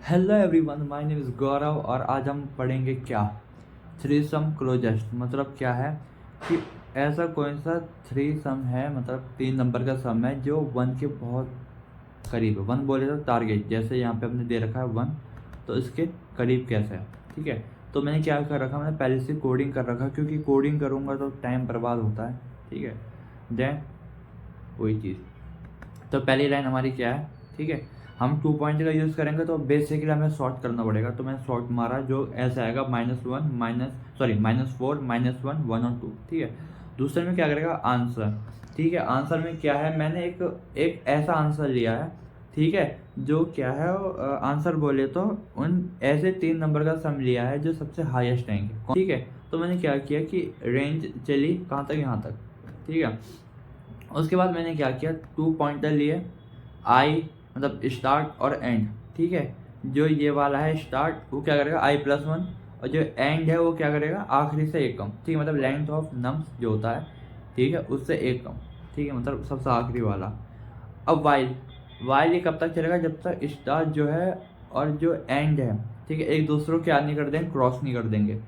Hello everyone, my name is Gaurav और आज हम पढ़ेंगे क्या थ्री सम क्लोजेस्ट। मतलब क्या है कि ऐसा कौन सा थ्री सम है, मतलब 3 नंबर का सम है जो 1 के बहुत करीब है। 1 बोले तो टारगेट, जैसे यहाँ पे हमने दे रखा है 1, तो इसके करीब कैसे है। ठीक है, तो मैंने क्या कर रखा, मैंने पहले से कोडिंग कर रखा, क्योंकि कोडिंग करूँगा तो टाइम बर्बाद होता है। ठीक है, देन वही चीज़। तो पहली लाइन हमारी क्या है, ठीक है, हम 2 पॉइंट का यूज़ करेंगे तो बेसिकली हमें सॉर्ट करना पड़ेगा। तो मैंने सॉर्ट मारा जो ऐसा आएगा -1 -4 -1 1 और 2। ठीक है, दूसरे में क्या करेगा आंसर। ठीक है, आंसर में क्या है, मैंने एक ऐसा आंसर लिया है, ठीक है, जो क्या है आंसर बोले तो उन ऐसे 3 नंबर का सम लिया है जो सबसे हाईएस्ट रहेंगे। ठीक है, तो मैंने क्या किया कि रेंज चली कहाँ तक, यहाँ तक। ठीक है, उसके बाद मैंने क्या किया, 2 पॉइंटर लिए, आई मतलब स्टार्ट और एंड। ठीक है, जो ये वाला है स्टार्ट वो क्या करेगा i+1, और जो एंड है वो क्या करेगा आखिरी से एक कम। ठीक है, मतलब लेंथ ऑफ नम्स जो होता है, ठीक है, उससे एक कम। ठीक है, मतलब सबसे आखिरी वाला। अब वाइल ये कब तक चलेगा, जब तक स्टार्ट जो है और जो एंड है, ठीक है, एक दूसरों के नहीं कर देंगे, क्रॉस नहीं कर देंगे।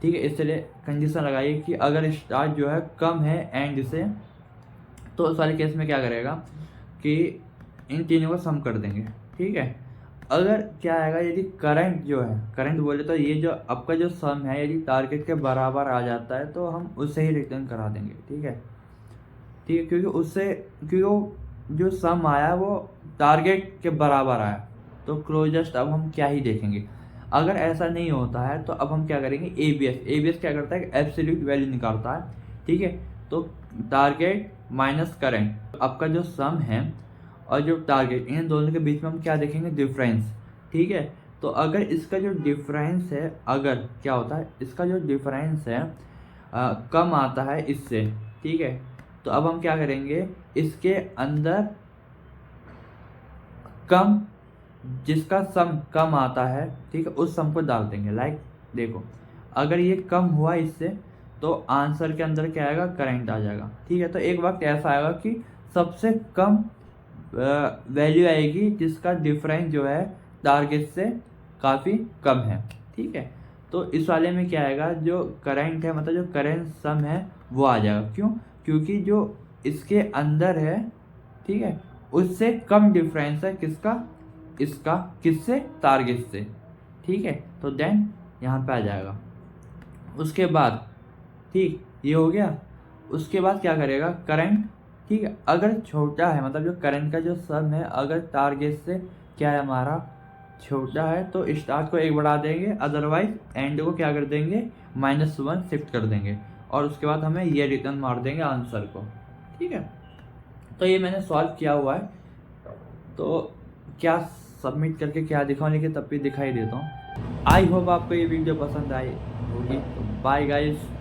ठीक है, इसलिए कंडीशन लगाइए कि अगर स्टार्ट जो है कम है एंड से, तो उस वाले केस में क्या करेगा कि इन तीनों को सम कर देंगे। ठीक है, अगर क्या आएगा, यदि करंट जो है, करंट बोले तो ये जो आपका जो सम है यदि टारगेट के बराबर आ जाता है तो हम उससे ही रिटर्न करा देंगे। ठीक है, ठीक है, क्योंकि वो जो सम आया वो टारगेट के बराबर आया, तो क्लोजेस्ट अब हम क्या ही देखेंगे। अगर ऐसा नहीं होता है तो अब हम क्या करेंगे, एबीएस क्या करता है, एब्सोल्यूट वैल्यू निकालता है। ठीक है, तो टारगेट माइनस करंट, आपका जो सम है और जो टारगेट, इन दोनों के बीच में हम क्या देखेंगे, डिफरेंस। ठीक है, तो अगर इसका जो डिफरेंस है, अगर क्या होता है इसका जो डिफरेंस है कम आता है इससे, ठीक है, तो अब हम क्या करेंगे, इसके अंदर कम, जिसका सम कम आता है, ठीक है, उस सम को डाल देंगे। लाइक देखो, अगर ये कम हुआ इससे तो आंसर के अंदर क्या आएगा, करंट आ जाएगा। ठीक है, तो एक वक्त ऐसा आएगा कि सबसे कम वैल्यू आएगी जिसका डिफरेंस जो है टारगेट से काफ़ी कम है। ठीक है, तो इस वाले में क्या आएगा, जो करंट है मतलब जो करंट सम है वो आ जाएगा। क्यों, क्योंकि जो इसके अंदर है, ठीक है, उससे कम डिफरेंस है किसका, इसका, किससे, टारगेट से। ठीक है, तो देन यहाँ पे आ जाएगा। उसके बाद ठीक ये हो गया, उसके बाद क्या करेगा करंट। ठीक है, अगर छोटा है मतलब जो करंट का जो सम है अगर टारगेट से क्या है हमारा छोटा है तो स्टार्ट को 1 बढ़ा देंगे, अदरवाइज एंड को क्या कर देंगे, -1 शिफ्ट कर देंगे, और उसके बाद हमें ये रिटर्न मार देंगे आंसर को। ठीक है, तो ये मैंने सॉल्व किया हुआ है, तो क्या सबमिट करके क्या दिखाऊं, लेकिन तब भी दिखाई देता हूँ। आई होप आपको ये वीडियो पसंद आई होगी। तो बाय गाइस।